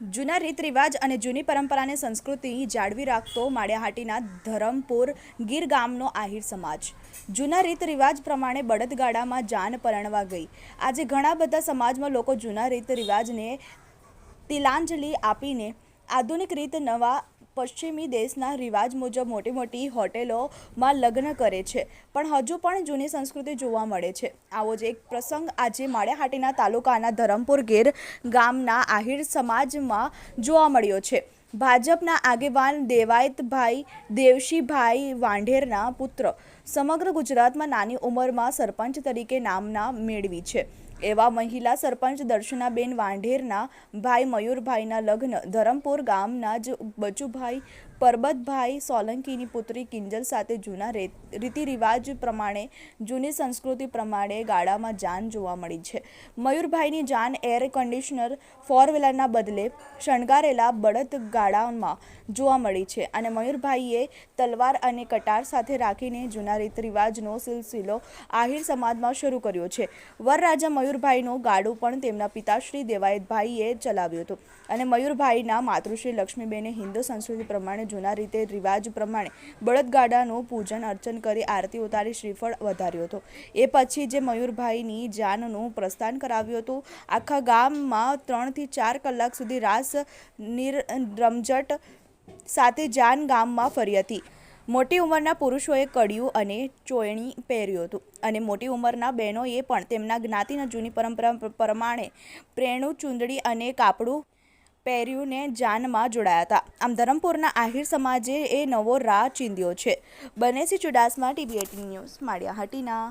જૂના રીત રિવાજ અને જૂની પરંપરાને સંસ્કૃતિ જાળવી રાખતો માળિયાહાટીના ધરમપુર ગીર ગામનો આહિર સમાજ. જૂના રીત રિવાજ પ્રમાણે બળદગાડામાં જાન પરણવા ગઈ. આજે ઘણા બધા સમાજમાં લોકો જૂના રીત રિવાજને તિલાંજલિ આપીને આધુનિક રીત નવા પશ્ચિમી દેશના રિવાજ મુજબ મોટી મોટી હોટેલોમાં લગ્ન કરે છે, પણ હજુ પણ જૂની સંસ્કૃતિ જોવા મળે છે. આવો જ એક પ્રસંગ આજે માળિયાહાટીના તાલુકાના ધરમપુર ગીર ગામના આહિર સમાજમાં જોવા મળ્યો છે. ભાજપના આગેવાન દેવાયતભાઈ દેવશીભાઈ વાંઢેરના પુત્ર સમગ્ર ગુજરાતમાં નાની ઉંમરમાં સરપંચ તરીકે નામના મેળવી છે એવા મહિલા સરપંચ દર્શનાબેન વાંઢેરના ભાઈ મયુરભાઈના લગ્ન ધરમપુર ગામના જ બચુભાઈ પરબતભાઈ સોલંકીની પુત્રી કિંજલ સાથે જૂના રીતિરિવાજ પ્રમાણે જૂની સંસ્કૃતિ પ્રમાણે ગાડામાં જાન જોવા મળી છે. મયુરભાઈની જાન એર કન્ડિશનર ફોર વ્હીલરના બદલે શણગારેલા બળદગાડામાં જોવા મળી છે અને મયુરભાઈએ તલવાર અને કટાર સાથે રાખીને જૂના રીતરિવાજનો સિલસિલો આહિર સમાજમાં શરૂ કર્યો છે. વરરાજા મયુરભાઈનું ગાડું પણ તેમના પિતાશ્રી દેવાયતભાઈએ ચલાવ્યું હતું અને મયુરભાઈના માતૃશ્રી લક્ષ્મીબેને હિન્દુ સંસ્કૃતિ પ્રમાણે જૂના રીતે રિવાજ પ્રમાણે બળદગાડાનું પૂજન અર્ચન કરી આરતી ઉતારી શ્રીફળ વધાર્યો હતો. એ પછી જે મયુરભાઈની જાનનું પ્રસ્થાન કરાવ્યું હતું. આખા ગામમાં 3 થી 4 કલાક સુધી રાસ રમઝટ સાથે જાન ગામમાં ફરી હતી. મોટી ઉંમરના પુરુષોએ કડિયું અને ચોયણી પહેર્યું હતું અને મોટી ઉંમરના બહેનોએ પણ તેમના જ્ઞાતિના જૂની પરંપરા પ્રમાણે પ્રેણું ચૂંદડી અને કાપડું પહેર્યુંને જાનમાં જોડાયા હતા. આમ ધરમપુરના આહિર સમાજે એ નવો રાહ ચીંધ્યો છે. Banesi Chudasama, TV18 news, Maliyahatina.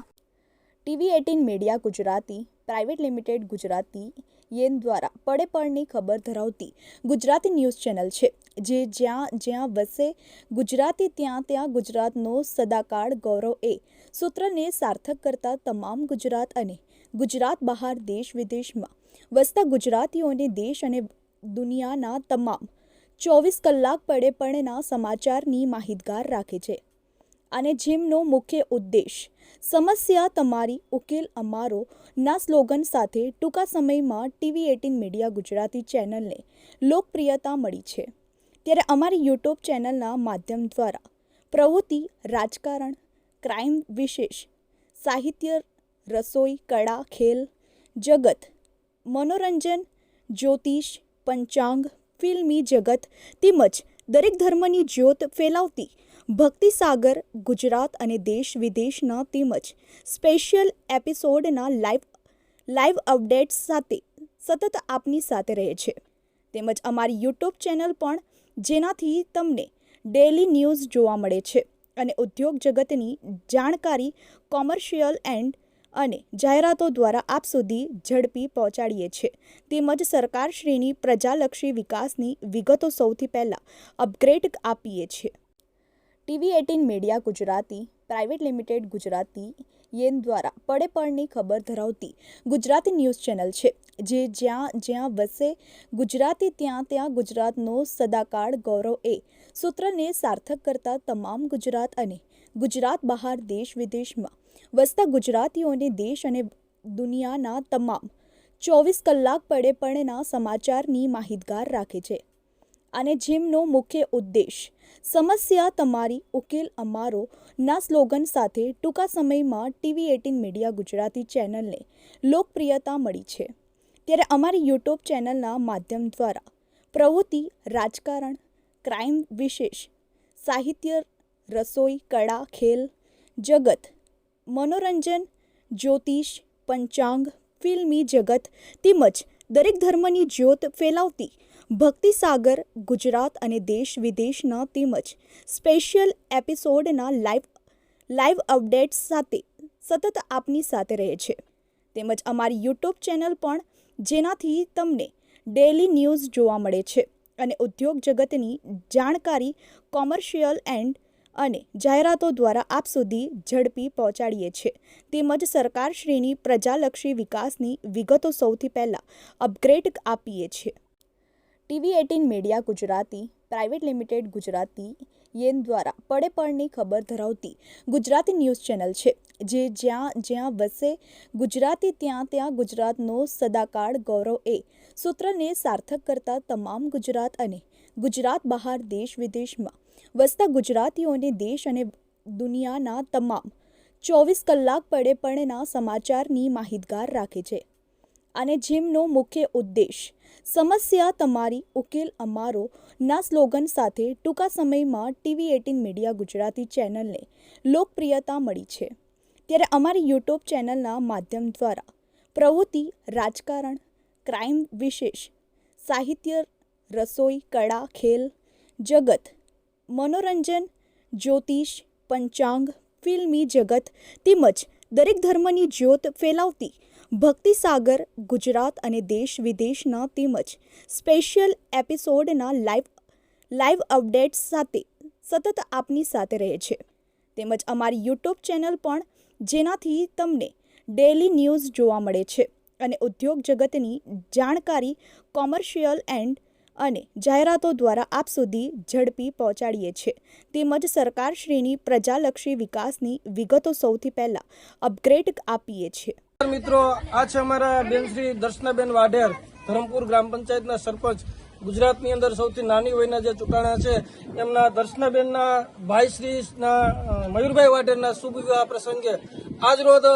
TV18 media Gujarati private limited Gujarati યેન દ્વારા પડે પળની ખબર ધરાવતી ગુજરાતી ન્યૂઝ ચેનલ છે, જે જ્યાં જ્યાં વસે ગુજરાતી ત્યાં ત્યાં ગુજરાતનો સદાકાળ ગૌરવ એ સૂત્રને સાર્થક કરતા તમામ ગુજરાત અને ગુજરાત બહાર દેશ વિદેશમાં વસતા ગુજરાતીઓને દેશ અને દુનિયાના તમામ 24 કલાક પડે પળના સમાચારની માહિતગાર રાખે છે અને જેમનો મુખ્ય ઉદ્દેશ સમસ્યા તમારી ઉકેલ અમારો ના સ્લોગન સાથે ટૂંકા સમયમાં TV18 મીડિયા ગુજરાતી ચેનલને લોકપ્રિયતા મળી છે. ત્યારે અમારી યુટ્યુબ ચેનલના માધ્યમ દ્વારા પ્રવૃત્તિ, રાજકારણ, ક્રાઇમ, વિશેષ સાહિત્ય, રસોઈ, કળા, ખેલ જગત, મનોરંજન, જ્યોતિષ, પંચાંગ, ફિલ્મી જગત તેમજ દરેક ધર્મની જ્યોત ફેલાવતી ભક્તિસાગર ગુજરાત અને દેશ વિદેશના તેમજ સ્પેશિયલ એપિસોડના લાઈવ અપડેટ્સ સાથે સતત આપની સાથે રહે છે. તેમજ અમારી યુટ્યુબ ચેનલ પણ, જેનાથી તમને ડેલી ન્યૂઝ જોવા મળે છે અને ઉદ્યોગ જગતની જાણકારી કોમર્શિયલ અને જાહેરાતો દ્વારા આપ સુધી ઝડપી પહોંચાડીએ છીએ. તેમજ સરકારશ્રીની પ્રજાલક્ષી વિકાસની વિગતો સૌથી પહેલાં અપગ્રેડ આપીએ છીએ. TV18 media Gujarati private limited Gujarati યેન દ્વારા પડે પળની ખબર ધરાવતી ગુજરાતી ન્યૂઝ ચેનલ છે, જે જ્યાં જ્યાં વસે ગુજરાતી ત્યાં ત્યાં ગુજરાતનો સદાકાળ ગૌરવ એ સૂત્રને સાર્થક કરતા તમામ ગુજરાત અને ગુજરાત બહાર દેશ વિદેશમાં વસતા ગુજરાતીઓને દેશ અને દુનિયાના તમામ 24 કલાક પડે પળના સમાચારની માહિતગાર રાખે છે અને જેમનો મુખ્ય ઉદ્દેશ સમસ્યા તમારી ઉકેલ અમારો ના સ્લોગન સાથે ટૂંકા સમયમાં TV18 મીડિયા ગુજરાતી ચેનલને લોકપ્રિયતા મળી છે. ત્યારે અમારી યુટ્યુબ ચેનલના માધ્યમ દ્વારા પ્રવૃત્તિ, રાજકારણ, ક્રાઇમ, વિશેષ સાહિત્ય, રસોઈ, કળા, ખેલ જગત, મનોરંજન, જ્યોતિષ, પંચાંગ, ફિલ્મી જગત તેમજ દરેક ધર્મની જ્યોત ફેલાવતી ભક્તિસાગર ગુજરાત અને દેશ વિદેશના તેમજ સ્પેશિયલ એપિસોડના લાઈવ અપડેટ્સ સાથે સતત આપની સાથે રહે છે. તેમજ અમારી યુટ્યુબ ચેનલ પણ, જેનાથી તમને ડેલી ન્યૂઝ જોવા મળે છે અને ઉદ્યોગ જગતની જાણકારી કોમર્શિયલ અને જાહેરાતો દ્વારા આપ સુધી ઝડપી પહોંચાડીએ છીએ. તેમજ સરકારશ્રીની પ્રજાલક્ષી વિકાસની વિગતો સૌથી પહેલાં અપગ્રેડ આપીએ છીએ. TV18 media Gujarati private limited Gujarati યેન દ્વારા પડે પળની ખબર ધરાવતી ગુજરાતી ન્યૂઝ ચેનલ છે, જે જ્યાં જ્યાં વસે ગુજરાતી ત્યાં ગુજરાતનો સદાકાળ ગૌરવ એ સૂત્રને સાર્થક કરતા તમામ ગુજરાત અને ગુજરાત બહાર દેશ વિદેશમાં વસતા ગુજરાતીઓને દેશ અને દુનિયાના તમામ 24 કલાક પડે પળના સમાચારની માહિતગાર રાખે છે અને જેમનો મુખ્ય ઉદ્દેશ સમસ્યા તમારી ઉકેલ અમારો ના સ્લોગન સાથે ટૂંકા સમયમાં TV18 મીડિયા ગુજરાતી ચેનલને લોકપ્રિયતા મળી છે। ત્યારે અમારી યુટ્યુબ ચેનલના માધ્યમ દ્વારા પ્રવૃત્તિ, રાજકારણ, ક્રાઇમ, વિશેષ સાહિત્ય, રસોઈ, કળા, ખેલ જગત, મનોરંજન, જ્યોતિષ, પંચાંગ, ફિલ્મી જગત તેમજ દરેક ધર્મની જ્યોત ફેલાવતી ભક્તિસાગર ગુજરાત અને દેશ વિદેશના તેમજ સ્પેશિયલ એપિસોડના લાઈવ અપડેટ્સ સાથે સતત આપની સાથે રહે છે। તેમજ અમારી યુટ્યુબ ચેનલ પણ જેનાથી તમને ડેલી ન્યૂઝ જોવા મળે છે અને ઉદ્યોગ જગતની જાણકારી કોમર્શિયલ અને જાહેરાતો દ્વારા આપ સુધી ઝડપી પહોંચાડીએ છીએ। તેમજ સરકારશ્રીની પ્રજાલક્ષી વિકાસની વિગતો સૌથી પહેલા અપગ્રેડ આપીએ છીએ। મિત્રો, આ છે અમારા બેન શ્રી દર્શનાબેન વાઢેર, ધરમપુર ગ્રામ પંચાયતના સરપંચ। ગુજરાતની અંદર સૌથી નાની વયના જે ચૂંટાણા છે એમના દર્શનાબેનના ભાઈ શ્રીના મયુરભાઈ વાઢેરના શુભ વિવાહ પ્રસંગે આજ રોજ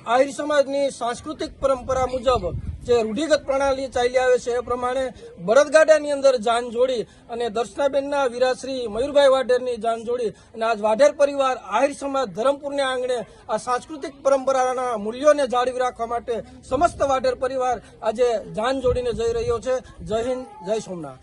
આહિર સમાજની સાંસ્કૃતિક પરંપરા મુજબ જે રૂઢિગત પ્રણાલી ચાલી આવે છે એ પ્રમાણે બળદગાડાની અંદર જાન જોડી અને દર્શનાબેનના વીરાશ્રી મયુરભાઈ વાઢેરની જાન જોડી અને આજ વાઢેર પરિવાર આહિર સમાજ ધરમપુરના આંગણે આ સાંસ્કૃતિક પરંપરાના મૂલ્યોને જાળવી રાખવા માટે સમસ્ત વાઢેર પરિવાર આજે જાન જોડીને જઈ રહ્યો છે। જય હિન્દ, જય સોમનાથ।